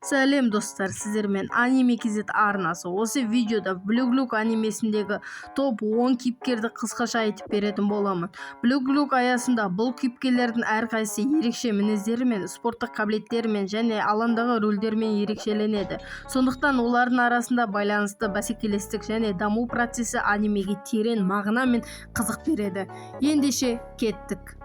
Сәлем достар, сіздермен Аниме KZ арнасы. Осы видеода Blue анимесіндегі топ 10 кейіпкерді қысқаша айтып беретін боламын. Blue аясында бұл кейіпкерлердің әрқайсысы ерекше мінездерімен, спорттық қабілеттерімен және алаңдағы рөлдермен ерекшеленеді. Сондықтан олардың арасында байланысты бәсекелестік және даму процесі анимеге терең мағына мен қызық береді. Ендеше кеттік.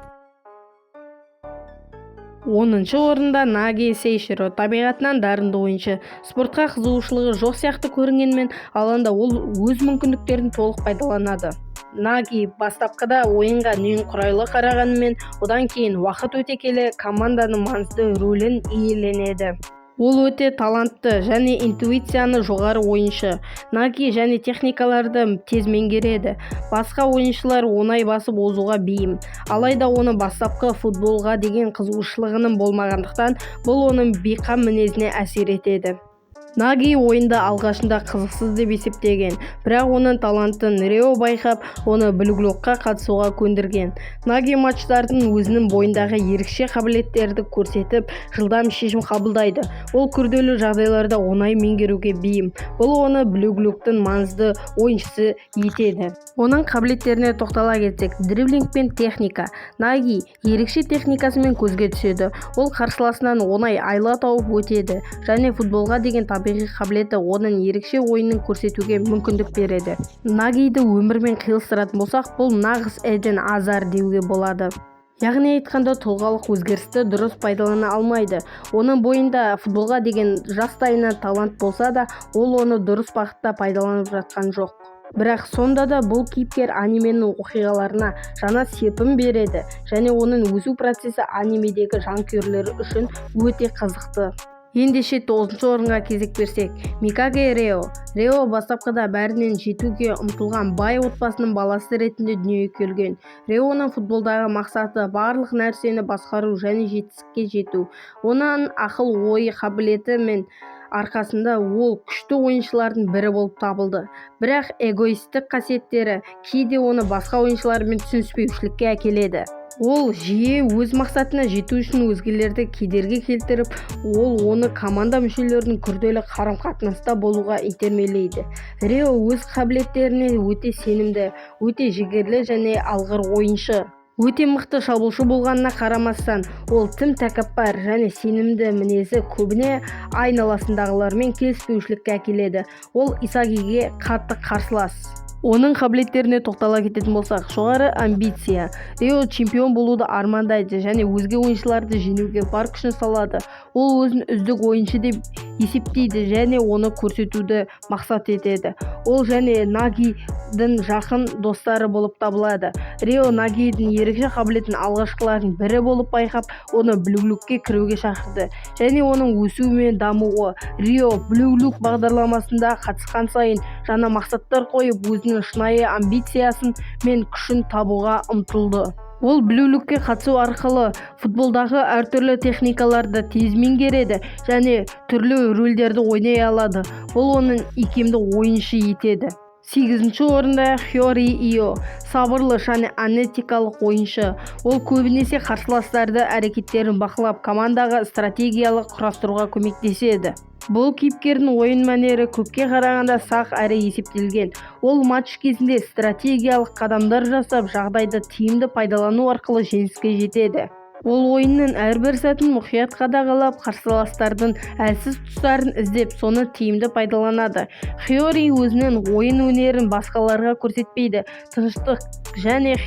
10-шы орында Наги Сейширо, табиғатынан дарынды ойыншы. Спортқа қызығушылығы жоқ сияқты көрінгенмен, алаңда ол өз мүмкіндіктерін толық пайдаланады. Наги бастапқыда ойынға немқұрайлы қарағанымен, одан кейін уақыт өте келе команданың маңызды рөлін иеленеді. Ол өте талантты және интуицияны жоғары ойыншы. Наги және техникаларды тез меңгереді. Басқа ойыншылар оңай басып озуға бейім. Алайда оны бастапқы футболға деген қызығушылығының болмағандықтан, бұл оның бейқам мінезіне әсер етеді. Наги ойында алғашында қызықсыз деп есептеген, бірақ оның талантын Рео байқап, оны Блуглокқа қатысуға көндірген. Наги матчтардың өзінің бойындағы ерекше қабілеттерді көрсетіп, жылдам шешім қабылдайды. Ол күрделі жағдайларда оңай меңгеруге бейім. Бұл оны Блуглоктың маңызды ойыншысы етеді. Оның қабілеттеріне тоқтала кетсек, дриблинг пен техника. Наги ерекше техникасымен көзге түседі. Ол қарсыласынан оңай айла тауып өтеді және футболға деген табиғи қабілеті оның ерекше ойынын көрсетуге мүмкіндік береді. Нагиді өмірмен қиылыстыратын болсақ, бұл нағыз Эден Азар деуге болады. Яғни айтқанда тұлғалық өзгерісті дұрыс пайдалана алмайды. Оның бойында футболға деген жастайынан талант болса да, ол оны дұрыс бағытта пайдаланып жатқан жоқ. Бірақ сонда да бұл кейіпкер анименің оқиғаларына жаңа серпін береді және оның өсу процесі анимедегі жанкүйерлері үшін өте қызықты. Ендеше 9-шы орынға кезек берсек, Микаге Рео. Рео бастапқыда бәрінен жетуге ұмтылған бай отбасының баласы ретінде дүниеге келген. Реоның футболдағы мақсаты барлық нәрсені басқару және жетістікке жету. Оның ақыл ойы қабілеті мен арқасында ол күшті ойыншылардың бірі болып табылды. Бірақ эгоистік қасиеттері кейде оны басқа ойыншылармен түсініспеушілікке әкеледі. Ол жиі өз мақсатына жету үшін өзгелерді кедергі келтіріп, ол оны команда мүшелерінің күрделі қарым-қатынаста болуға итермелейді. Рео өз қабілеттеріне өте сенімді, өте жігерлі және алғыр ойыншы. Өте мықты шабуылшы болғанына қарамастан, ол тым тәкаппар және сенімді мінезі көбіне айналасындағылармен келіспеушілікке әкеледі. Ол Исагиге қатты қарсылас. Оның қабілеттеріне тоқтала кететін болсақ, жоғары амбиция. Рео чемпион болуды армандайды және өзге ойыншыларды жеңуге бар күшін салады. Ол өзін үздік ойыншы деп есептейді және оны көрсетуді мақсат етеді. Ол және Нагидің жақын достары болып табылады. Рео Нагидің ерекше қабілетін алғашқылардың бірі болып байқап, оны Блуглокке кіруге шақырды және оның өсуі мен дамуы. Рео Блуглок бағдарламасында қатысқан сайын жаңа мақсаттар қойып, өзінің шынайы амбициясын мен күшін табуға ұмтылды. Ол Блуглокке қатысу арқылы футболдағы әртүрлі техникаларды тез меңгереді және түрлі рөлдерді ойнай алады. Бұл оның икемді ойыншы етеді. 8-ші орында Хиори Ио, сабырлы және аналитикалық ойыншы. Ол көбінесе қарсыластарды әрекеттерін бақылап, командаға стратегиялық құрастыруға көмектеседі. Бұл кейіпкердің ойын мәнері көпке қарағанда сақ әрі есептелген. Ол матч кезінде стратегиялық қадамдар жасап, жағдайды тиімді пайдалану арқылы жеңіске жетеді. Ол ойынның әрбір сәтін мұқият қадағалап, қарсыластардың әлсіз тұстарын іздеп, соны тиімді пайдаланады. Хиори өзінің ойын өнерін басқаларға көрсетпейді, тыныштық және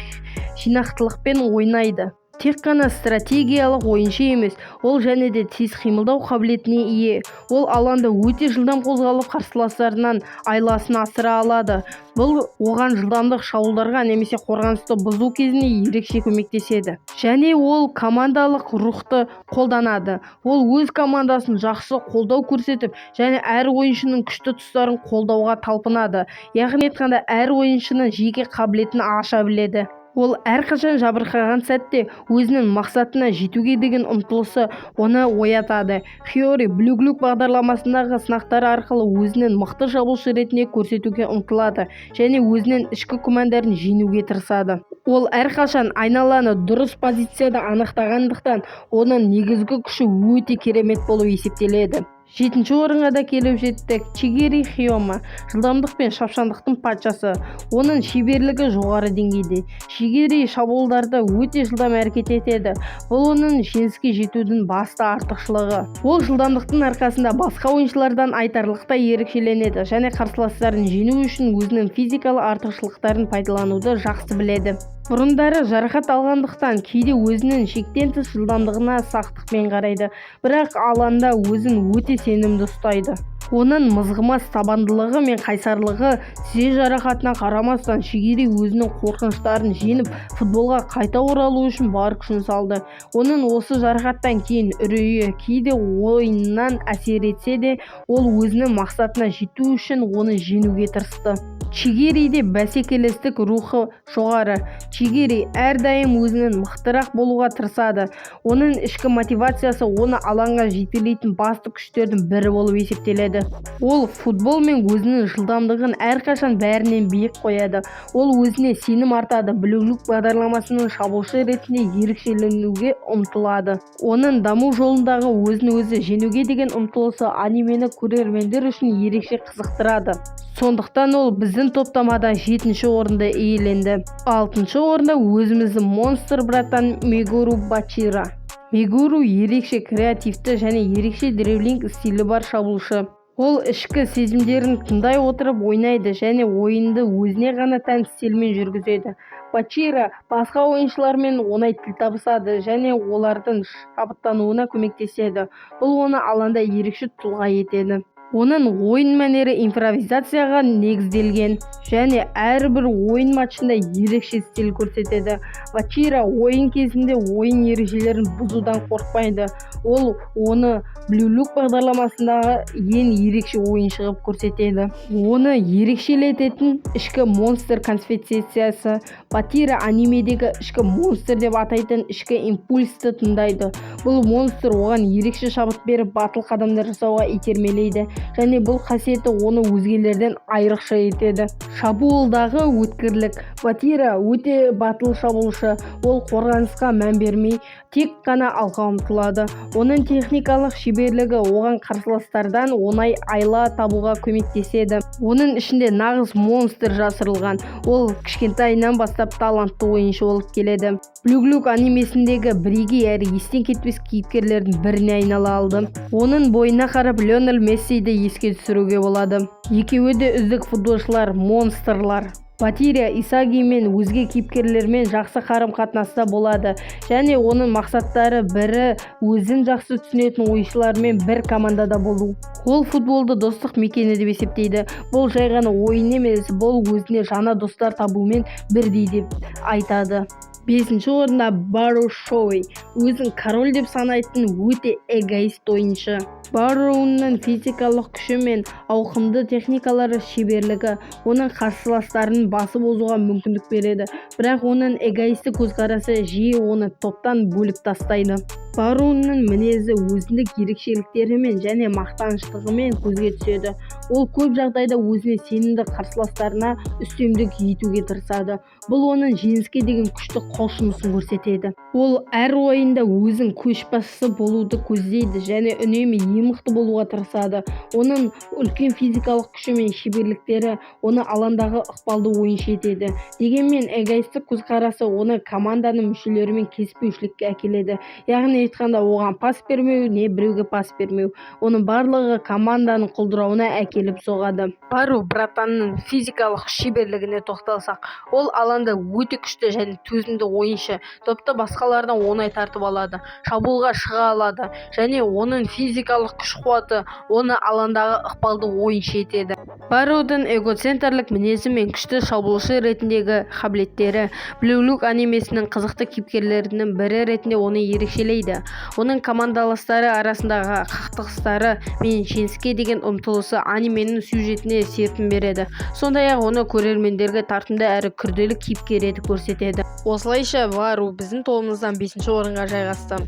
жинақтылықпен ойнайды. Тек қана стратегиялық ойыншы емес, ол және де тез қимылдау қабілетіне ие. Ол алаңда өте жылдам қозғалып, қарсыластарынан айласын асыра алады. Бұл оған жылдамдық шабуылдарға немесе қорғанысты бұзу кезінде ерекше көмектеседі. Және ол командалық рухты қолданады. Ол өз командасын жақсы қолдау көрсетіп, және әр ойыншының күшті тұстарын қолдауға талпынады. Яғни айтқанда, әр ойыншының жеке қабілетін аша біледі. Ол әрқашан жабырқаған сәтте өзінің мақсатына жетуге деген ұмтылысы оны оятады. Хиори Блуглок бағдарламасындағы сынақтар арқылы өзінің мықты шабуылшы ретінде көрсетуге ұмтылады және өзінің ішкі күмәндарын жеңуге тырысады. Ол әрқашан айналаны дұрыс позицияда анықтағандықтан, оның негізгі күші өте керемет болып есептеледі. 7-ші орынға да келіп жеттік. Чигири Хиома жылдамдық пен шапшаңдықтың патшасы. Оның шеберлігі жоғары деңгейде. Чигири шабуылдарда өте жылдам әрекет етеді. Бұл оның жеңіске жетудің басты артықшылығы. Ол жылдамдықтың арқасында басқа ойыншылардан айтарлықтай ерекшеленеді және қарсыластарын жеңу үшін өзінің физикалық артықшылықтарын пайдалануды жақсы біледі. Бұрындары жарақат алғандықтан кейде өзінің шектен тыс жылдамдығына сақтықпен қарайды, бірақ алаңда өзін өте сенімді ұстайды. Оның мызғымас табандылығы мен қайсарлығы тізе жарақатына қарамастан Чигири өзінің қорқыныштарын жеңіп, футболға қайта оралу үшін бар күшін салды. Оның осы жарақаттан кейін үрейі кейде ойыннан әсер етсе де, ол өзінің мақсатына жету үшін оны жеңуге тырысты. Чигириде бәсекелестік рухы жоғары. Чигири әрдайым өзінің мықтырақ болуға тырысады. Оның ішкі мотивациясы оны алаңға жетелейтін басты күштердің бірі болып есептеледі. Ол футбол мен өзінің жылдамдығын әрқашан бәрінен биік қояды. Ол өзіне сенім артады. Блю-Лук бағдарламасының шабуылшы ретінде ерекшеленуге ұмтылады. Оның даму жолындағы өзін-өзі жеңуге деген ұмтылысы анимені көрермендер үшін ерекше қызықтырады. Сондықтан ол біздің топтамада 7-ші орынды иеленді. 6-шы орында өзіміздің монстр братан Мегуру Бачира. Мегуру ерекше креативті және ерекше дриблинг стилі бар шабуылшы. Ол ішкі сезімдерін тыңдай отырып ойнайды және ойынды өзіне ғана тән стильмен жүргізеді. Бачира басқа ойыншылармен оңай тіл табысады және олардың шабыттануына көмектеседі. Бұл оны алаңда ерекше тұлға етеді. Оның ойын мәнері импровизацияға негізделген және әрбір ойын матчында ерекше стиль көрсетеді. Бачира ойын кезінде ойын ережелерін бұзудан қорықпайды. Ол оны Блю-Лук бағдарламасындағы ең ерекше ойыншы қылып көрсетеді. Оны ерекшелететін ішкі монстр концепциясы. Бачира анимедегі ішкі монстр деп атайтын ішкі импульсті тыңдайды. Бұл монстр оған ерекше шабыт беріп батыл қадамдар жасауға итермелейді. Және бұл қасиеті оны өзгелерден айрықша етеді. Шабуылдағы өткірлік. Бачира өте батыл шабуылшы. Ол қорғанысқа мән бермей, тек қана алға ұмтылады. Оның техникалық шеберлігі оған қарсыластардан оңай айла табуға көмектеседі. Оның ішінде нағыз монстр жасырылған. Ол кішкентайынан бастап талантты ойыншы болып келеді. Блю-Лук анимесіндегі бірегей әрі естен кетпес кейіпкерлердің біріне айнала алды. Оның бойына қарап Лионель Мессиді еске түсіруге болады. Екеуі де үздік футболшылар, монстрлар. Бачира Исаги мен өзге кейіпкерлермен жақсы қарым-қатынаста болады және оның мақсаттары бірі өзін жақсы түсінетін ойыншылармен бір командада болу. Ол футболды достық мекені деп есептейді. Бұл жай ғана ойын емес, бұл өзіне жаңа достар табумен бірдей деп айтады. 5-ші орында Бару Шоуи, өзін король деп санайтын өте эгоист ойыншы. Баруның физикалық күші мен ауқымды техникалары шеберлігі оның қарсыластарын басып озуға мүмкіндік береді, бірақ оның эгоисті көзқарасы жиі оны топтан бөліп тастайды. Баруның мінезі өзіндік ерекшеліктерімен және мақтаныштығымен көзге түседі. Ол көп жағдайда өзіне сенімді қарсыластарына үстемдік етуге тырысады. Бұл оның жеңіске деген күшті құлшынысын көрсетеді. Ол әр ойында өзін көшбасшы болуды көздейді және үнемі ең мықты болуға тырысады. Оның үлкен физикалық күші мен шеберліктері оны алаңдағы ықпалды ойыншы етеді. Дегенмен эгоистік көзқарасы оны команданың мүшелерімен келіспеушілікке әкеледі. Яғни айтқанда оған пас бермеу, не біреуге пас бермеу. Оның барлығы команданың құлдырауына әкеліп соғады. Бару братанның физикалық шеберлігіне тоқталсақ, ол алаңда өте күшті және төзімді ойыншы. Топты басқалардан оңай тартып алады, шабуылға шыға алады және оның физикалық күш-қуаты оны алаңдағы ықпалды ойыншы етеді. Барудың эгоцентрлік мінезі мен күшті шабуылшы ретіндегі қабілеттері Блю-Лук анимесінің қызықты кейіпкерлерінің бірі ретінде оны ерекшелейді. Оның командаластары арасындағы қақтығыстары мен жеңіске деген ұмтылысы анименің сюжетіне серпін береді. Сондай-ақ оны көрермендерге тартымды әрі күрделі кейіпкер етіп көрсетеді. Осылайша Бару біздің тобымыздан 5-ші орынға жайғасты.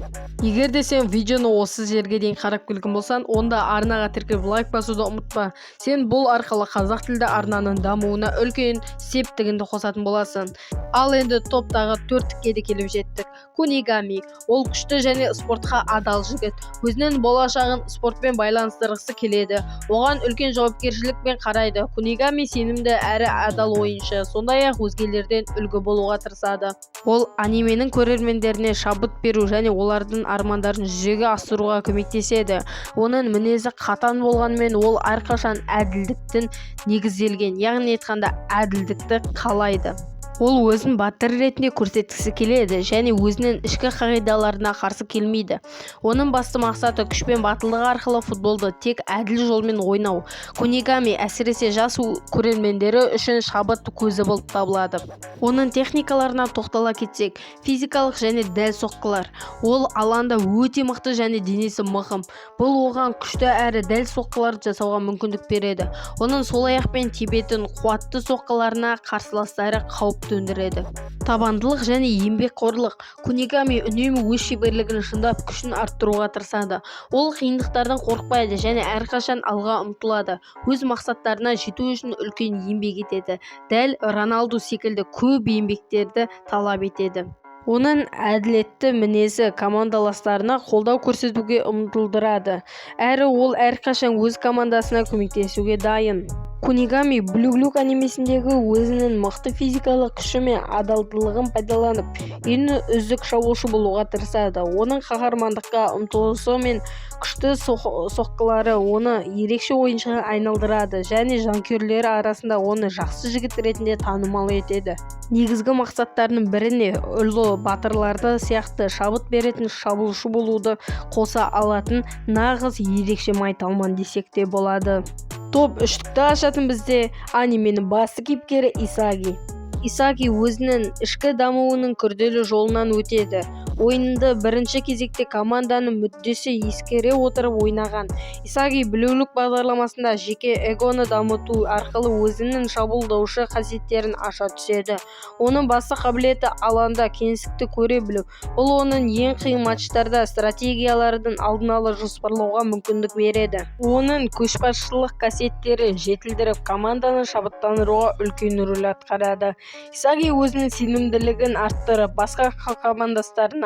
Егер де сен видеоны осы жерге дейін қарап келген болсан, онда арнаға тіркеліп лайк басуды ұмытпа. Сен бұл арқылы қазақ тілді арнаның дамуына үлкен септігіңді қосатын боласың. Ал енді топтағы 4-ке де келіп жеттік. Кунигами. Ол күшті және спортқа адал жігіт. Өзінің болашағын спортпен байланыстырғысы келеді. Оған үлкен жауапкершілікпен қарайды. Кунигами сенімді әрі адал ойыншы, сондай-ақ өзгелерден үлгі болуға тырысады. Ол анименің көрермендеріне шабыт беру және олардың армандарын жүзеге асыруға көмектеседі. Оның мінезі қатаң болғанымен, ол әрқашан әділдіктің негізделген, яғни айтқанда әділдікті қалайды. Ол өзін батыр ретінде көрсеткісі келеді және өзінің ішкі қағидаларына қарсы келмейді. Оның басты мақсаты күш пен батылдық арқылы футболды тек әділ жолмен ойнау. Кунигами әсіресе жас көрермендері үшін шабыт көзі болып табылады. Оның техникаларына тоқтала кетсек, физикалық және дәл соққылар. Ол алаңда өте мықты және денесі мығым. Бұл оған күшті әрі дәл соққылар жасауға мүмкіндік береді. Оның сол аяқпен тебетін қуатты соққыларына қарсыластары қауіп төндіреді. Табандылық және еңбекқорлық. Кунигами үнемі өз шеберлігін шыңдап, күшін арттыруға тырысады. Ол қиындықтардан қорықпайды және әрқашан алға ұмтылады. Өз мақсаттарына жету үшін үлкен еңбек етеді. Дәл Роналду секілді көп еңбектерді талап етеді. Оның әділетті мінезі командаластарына қолдау көрсетуге ұмтылдырады, әрі ол әрқашан өз командасына көмектесуге дайын. Кунигами Блю-Блюк анимесіндегі өзінің мықты физикалық күші мен адалдылығын пайдаланып, ең үздік шабуылшы болуға тырысады. Оның қаһармандыққа ұмтылысы мен күшті соққылары оны ерекше ойыншыға айналдырады және жанкүйерлері арасында оны жақсы жігіт ретінде танымал етеді. Негізгі мақсаттарының біріне ұлы батырларды сияқты шабыт беретін шабуылшы болуды қоса алатын нағыз ерекше майталман десек те болады. Топ үштікті ашатын бізде анименің басты кейіпкері Исаги. Исаги өзінің ішкі дамуының күрделі жолынан өтеді. Ойынды бірінші кезекте команданың мүддесі ескере отырып ойнаған. Исаги Блю-Блюк бағдарламасында жеке эгоны дамыту арқылы өзінің шабуылдаушы қасиеттерін аша түседі. Оның басты қабілеті алаңда кеңістікті көре білу. Бұл оның ең қиын матчтарда стратегиялардың алдын ала жоспарлауға мүмкіндік береді. Оның көшбасшылық қасиеттері жетілдіріп, команданы шабыттандыруға үлкен рөл атқарады. Исаги өзінің сенімділігін арттырып, басқа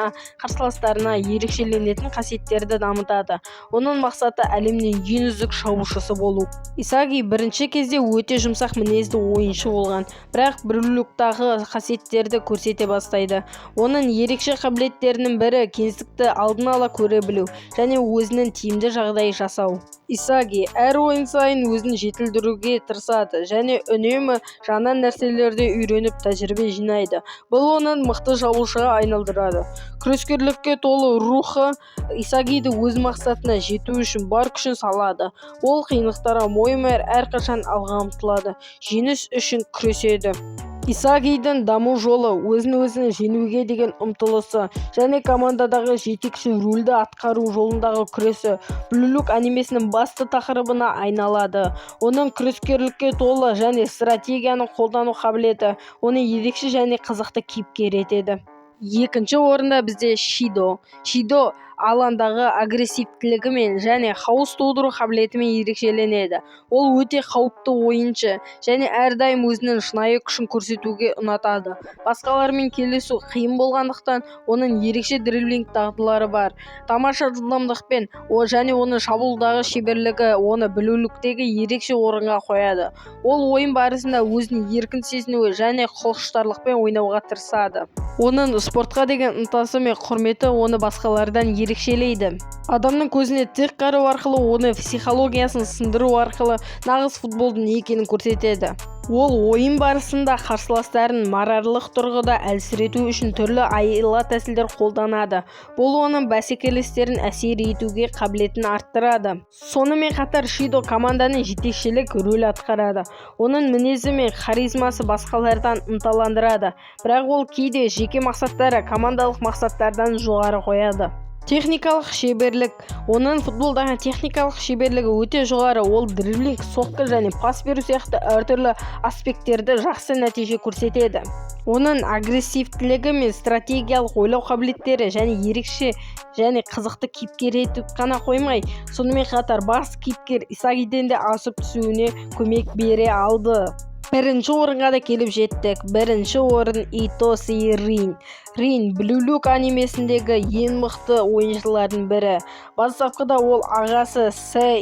қарсыластарына ерекшеленетін қасиеттерді дамытады. Оның мақсаты әлемнің ең үздік шабуылшысы болу. Исаги бірінші кезде өте жұмсақ мінезді ойыншы болған, бірақ Блю-Блюктағы қасиеттерді көрсете бастайды. Оның ерекше қабілеттерінің бірі кеңістікті алдын ала көре білу және өзінің тиімді жағдай жасау. Исаги әр ойын сайын өзін жетілдіруге тырысады және үнемі жаңа нәрселерді үйреніп тәжірибе жинайды. Бұл оның мықты шабуылшыға айналдырады. Күрескерлікке толы рухы Исагиді өз мақсатына жету үшін бар күшін салады. Ол қиындықтарға мойымай әрқашан алға ұмтылады, жеңіс үшін күреседі. Исагидің даму жолы өзін жеңуге деген ұмтылысы және командадағы жетекші рөлді атқару жолындағы күресі Блю-Блюк анимесінің басты тақырыбына айналады. Оның күрескерлікке толы және стратегияны қолдану қабілеті оны ерекше және қызықты кейіпкер етеді. Екінші орында бізде Шидо. Шидо алаңдағы агрессивтілігімен және хаос тудыру қабілетімен ерекшеленеді. Ол өте қауіпті ойыншы және әрдайым өзінің шынайы күшін көрсетуге ұнатады. Басқалармен келісу қиын болғандықтан, оның ерекше дриблинг дағдылары бар. Тамаша жылдамдықпен және оның шабуылдағы шеберлігі оны Блю-Блюктегі ерекше орынға қояды. Ол ойын барысында өзін еркін сезінуі және құлшынарлықпен ойнауға тырысады. Оның спортқа деген ынтасы мен құрметі оны басқалардан ерекшелейді. Адамның көзіне тік қарау арқылы оны психологиясын сындыру арқылы нағыз футболдың не екенін көрсетеді. Ол ойын барысында қарсыластарын моральдық тұрғыда әлсірету үшін түрлі айла тәсілдер қолданады. Бұл оның бәсекелестерін әсер етуге қабілетін арттырады. Сонымен қатар Шидо команданың жетекшілік рөл атқарады. Оның мінезі мен харизмасы басқалардан ынталандырады, бірақ ол кейде жеке мақсаттары командалық мақсаттардан жоғары қояды. Техникалық шеберлік. Оның футболдағы техникалық шеберлігі өте жоғары. Ол дриблинг, соққы және пас беру сияқты әртүрлі аспекттерді жақсы нәтиже көрсетеді. Оның агрессивтілігі мен стратегиялық ойлау қабілеттері және ерекше және қызықты кейіпкер етіп қана қоймай, сонымен қатар бас кейіпкер Исагиден де асып түсуіне көмек бере алды. Бірінші орынға да келіп жеттік. Бірінші орын Итоси Рин. Рин Blue Lock анимесіндегі ең мықты ойыншылардың бірі. Бастапқыда ол ағасы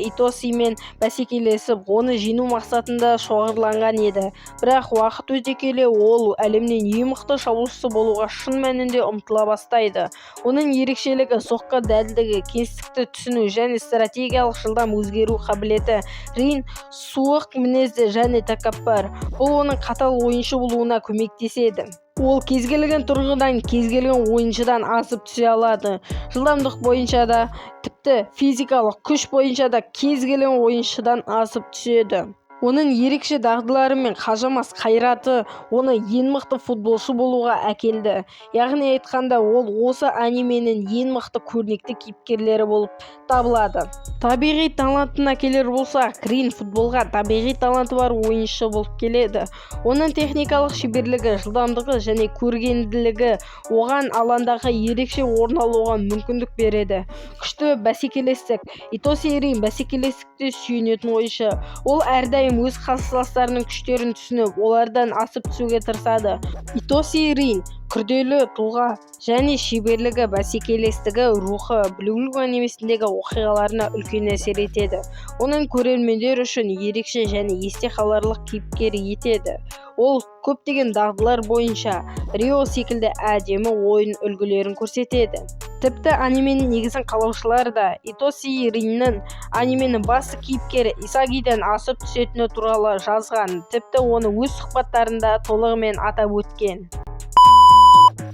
Итосимен бәсекелесіп, оны жеңу мақсатында шоғырланған еді. Бірақ уақыт өте келе ол әлемнің ең мықты шабуылшысы болуға шын мәнінде ұмтыла бастайды. Оның ерекшелігі соққы дәлдігі, кеңістікті түсіну және стратегиялық жылдам өзгеру қабілеті. Рин суық мінезді және тәкаппар. Бұл оның қатал ойыншы болуына көмектеседі. Ол кез келген тұрғыдан кез келген ойыншыдан асып түсе алады. Жылдамдық бойынша да, тіпті физикалық күш бойынша да кез келген ойыншыдан асып түседі. Оның ерекше дағдылары мен қажамас қайраты оны ең мықты футболшы болуға әкелді. Яғни айтқанда, ол осы анименің ең мықты көрнекті кейіпкерлері болып табылады. Табиғи талантына келер болсақ, Рин футболға табиғи таланты бар ойыншы болып келеді. Оның техникалық шеберлігі, жылдамдығы және көргенділігі оған алаңдағы ерекше орын алуға мүмкіндік береді. Күшті бәсекелестік. Итоси Рин бәсекелестікте сүйенетін ойыншы. Ол әрдайым өз қарсыластарының күштерін түсініп, олардан асып түсуге тырысады. Итоси Рин күрделі тұлға және шеберлігі, бәсекелестігі, рухы Blue Lock анимесіндегі оқиғаларына үлкен әсер етеді. Оның көрермендер үшін ерекше және есте қаларлық кейіпкер етеді. Ол көптеген дағдылар бойынша Рио секілді әдемі ойын үлгілерін көрсетеді. Тіпті анименің негізін қалаушылар да Итоси Риннің анименің басты кейіпкері Исагиден асып түсетіні туралы жазған, тіпті оны өз сұхбаттарында толығымен атап өткен.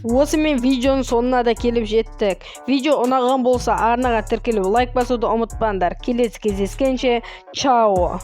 Осымен видеоның соңына да келіп жеттік. Видео ұнаған болса арнаға тіркеліп лайк басуды ұмытпаңдар. Келесі кездескенше, чао!